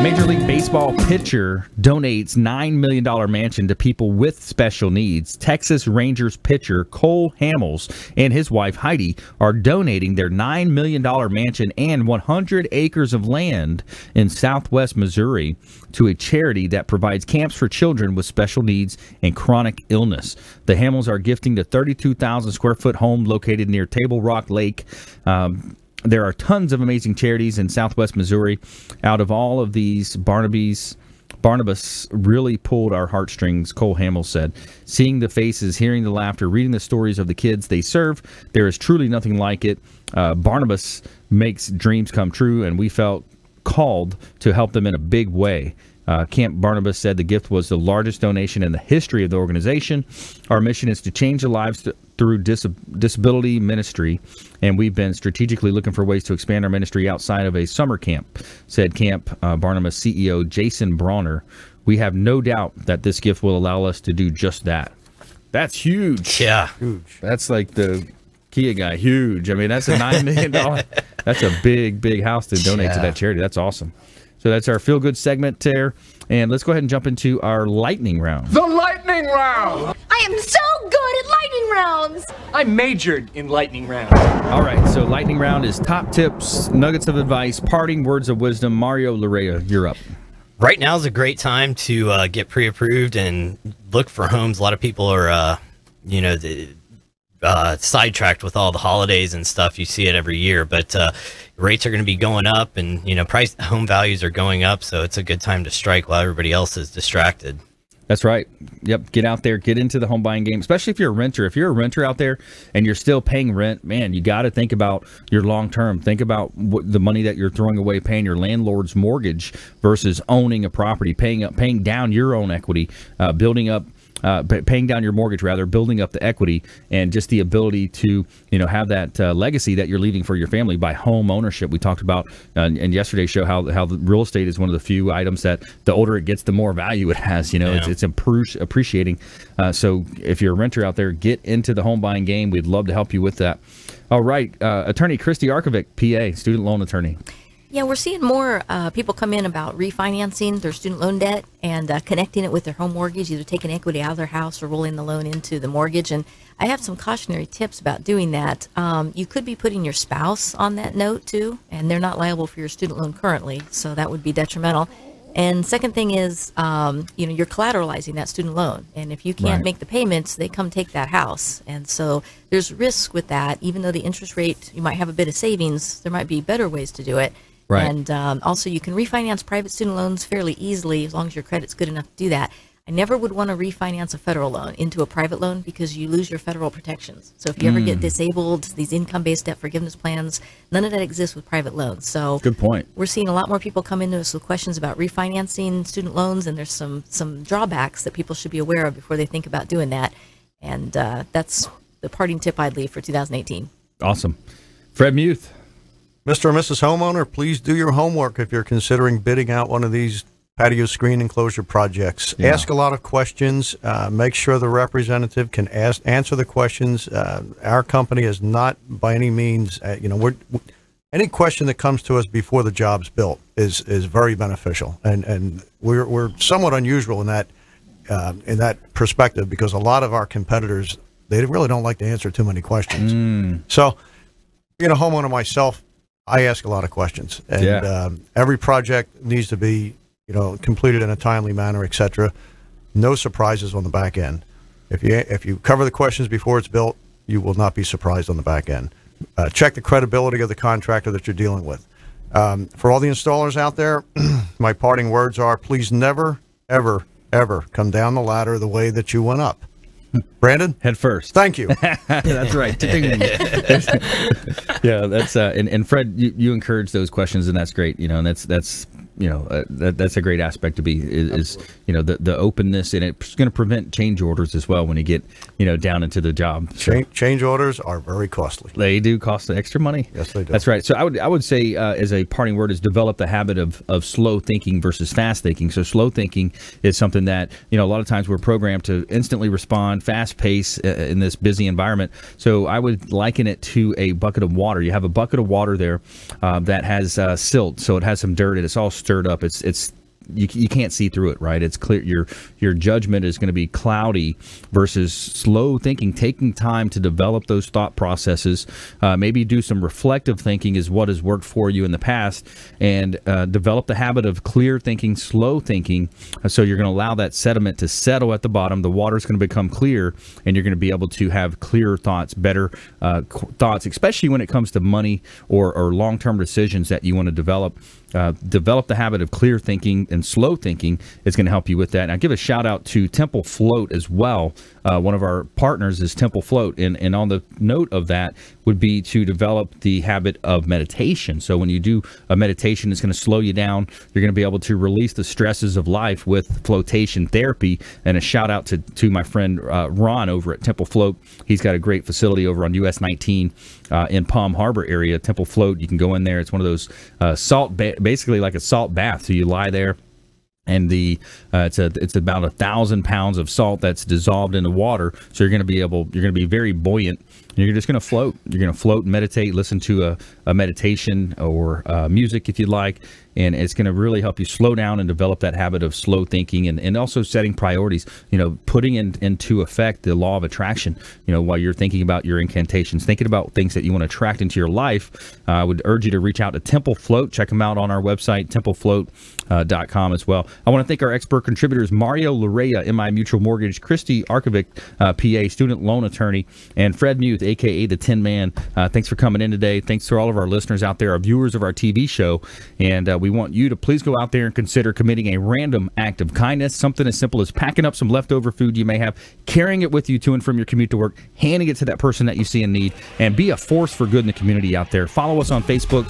Major League Baseball pitcher donates $9 million mansion to people with special needs. Texas Rangers pitcher Cole Hamels and his wife Heidi are donating their $9 million mansion and 100 acres of land in southwest Missouri to a charity that provides camps for children with special needs and chronic illness. The Hamels are gifting the 32,000 square foot home located near Table Rock Lake. There are tons of amazing charities in southwest Missouri. Out of all of these, Barnabas really pulled our heartstrings, Cole Hamels said. Seeing the faces, hearing the laughter, reading the stories of the kids they serve, there is truly nothing like it. Barnabas makes dreams come true, and we felt called to help them in a big way. Camp Barnabas said the gift was the largest donation in the history of the organization. Our mission is to change the lives through disability ministry, and we've been strategically looking for ways to expand our ministry outside of a summer camp, said Camp Barnabas CEO Jason Bronner. We have no doubt that this gift will allow us to do just that. That's huge. Yeah. Huge. That's like the Kia guy. Huge. I mean, that's a $9 million. That's a big house to donate to that charity. That's awesome. So that's our feel good segment there. And let's go ahead and jump into our lightning round. The lightning round! I am so good at lightning rounds! I majored in lightning round. All right, so lightning round is top tips, nuggets of advice, parting words of wisdom. Mario Larrea, you're up. Right now is a great time to get pre-approved and look for homes. A lot of people are, sidetracked with all the holidays and stuff. You see it every year, but rates are going to be going up, and home values are going up. So it's a good time to strike while everybody else is distracted. That's right. Yep. Get out there, get into the home buying game, especially if you're a renter. If you're a renter out there and you're still paying rent, man, you got to think about your long term. Think about the money that you're throwing away paying your landlord's mortgage versus owning a property, paying down your own equity, building up paying down your mortgage, rather, building up the equity, and just the ability to, have that legacy that you're leaving for your family by home ownership. We talked about in yesterday's show how the real estate is one of the few items that the older it gets, the more value it has. It's appreciating. So if you're a renter out there, get into the home buying game. We'd love to help you with that. All right, Attorney Christy Arkovich, PA, student loan attorney. Yeah, we're seeing more people come in about refinancing their student loan debt and connecting it with their home mortgage, either taking equity out of their house or rolling the loan into the mortgage. And I have some cautionary tips about doing that. You could be putting your spouse on that note too, and they're not liable for your student loan currently, so that would be detrimental. And second thing is, you're collateralizing that student loan, and if you can't make the payments, they come take that house. And so there's risk with that. Even though the interest rate, you might have a bit of savings, there might be better ways to do it. Right. And also, you can refinance private student loans fairly easily as long as your credit's good enough to do that. I never would want to refinance a federal loan into a private loan because you lose your federal protections. So if you ever get disabled, these income-based debt forgiveness plans, none of that exists with private loans. So good point. We're seeing a lot more people come into us with questions about refinancing student loans, and there's some drawbacks that people should be aware of before they think about doing that. And that's the parting tip I'd leave for 2018. Awesome. Fred Muth. Mr. and Mrs. Homeowner, please do your homework if you're considering bidding out one of these patio screen enclosure projects. Yeah. Ask a lot of questions. Make sure the representative can answer the questions. Our company is not by any means, any question that comes to us before the job's built is very beneficial, and we're somewhat unusual in that perspective because a lot of our competitors, they really don't like to answer too many questions. So, being a homeowner myself, I ask a lot of questions, and every project needs to be completed in a timely manner, etc. No surprises on the back end. If you cover the questions before it's built, you will not be surprised on the back end. Check the credibility of the contractor that you're dealing with. For all the installers out there, my parting words are: please never, ever, ever come down the ladder the way that you went up. Brandon? Head first. Thank you. That's right. Yeah, that's and Fred, you encourage those questions, and that's great. And that's that's a great aspect to be is the openness, and it's going to prevent change orders as well when you get down into the job. Change orders are very costly. They do cost extra money. Yes, they do. That's right. So I would say as a parting word is develop the habit of slow thinking versus fast thinking. So slow thinking is something that a lot of times we're programmed to instantly respond, fast pace in this busy environment. So I would liken it to a bucket of water. You have a bucket of water there that has silt, so it has some dirt, and it's all stirred up. You can't see through it, right? It's clear. Your judgment is going to be cloudy versus slow thinking, taking time to develop those thought processes. Maybe do some reflective thinking is what has worked for you in the past, and develop the habit of clear thinking, slow thinking. So you're going to allow that sediment to settle at the bottom. The water is going to become clear, and you're going to be able to have clearer thoughts, better thoughts, especially when it comes to money or long-term decisions that you want to develop. Develop the habit of clear thinking and slow thinking is going to help you with that. And I give a shout out to Temple Float as well. One of our partners is Temple Float, and on the note of that would be to develop the habit of meditation. So when you do a meditation, it's going to slow you down. You're going to be able to release the stresses of life with flotation therapy. And a shout out to my friend Ron over at Temple Float. He's got a great facility over on US 19 in Palm Harbor area. Temple Float, you can go in there. It's one of those basically like a salt bath. So you lie there, and it's about 1,000 pounds of salt that's dissolved in the water. So you're going to be very buoyant. You're just going to float. You're going to float and meditate, listen to a meditation or music if you'd like, and it's going to really help you slow down and develop that habit of slow thinking and also setting priorities, putting into effect the law of attraction, while you're thinking about your incantations, thinking about things that you want to attract into your life. I would urge you to reach out to Temple Float. Check them out on our website, templefloat.com as well. I want to thank our expert contributors, Mario Larrea, MI Mutual Mortgage, Christy Arkovich, PA, student loan attorney, and Fred Muth, a.k.a. the Tin Man. Thanks for coming in today. Thanks to all of our listeners out there, our viewers of our TV show. And we want you to please go out there and consider committing a random act of kindness, something as simple as packing up some leftover food you may have, carrying it with you to and from your commute to work, handing it to that person that you see in need, and be a force for good in the community out there. Follow us on Facebook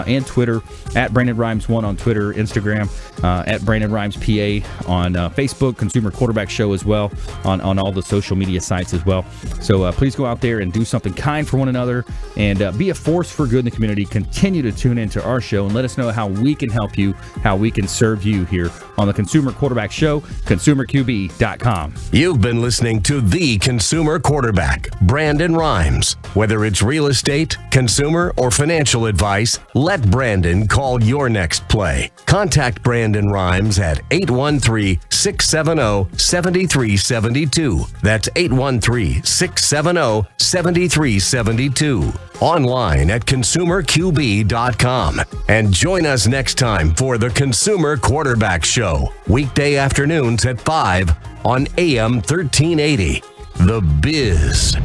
and Twitter, at Brandon Rhymes 1 on Twitter, Instagram, at Brandon Rhymes PA on Facebook, Consumer Quarterback Show as well, on all the social media sites as well. So please go out there and do something kind for one another, and be a force for good in the community. Continue to tune into our show and let us know how we can help you, how we can serve you here on the Consumer Quarterback Show, consumerqb.com. You've been listening to the Consumer Quarterback, Brandon Rhymes. Whether it's real estate, consumer, or financial advice, let Brandon call your next play. Contact Brandon Rhymes at 813-670-7372. That's 813-670-7372. Online at consumerqb.com. And join us next time for the Consumer Quarterback Show, weekday afternoons at 5 on AM 1380. The Biz.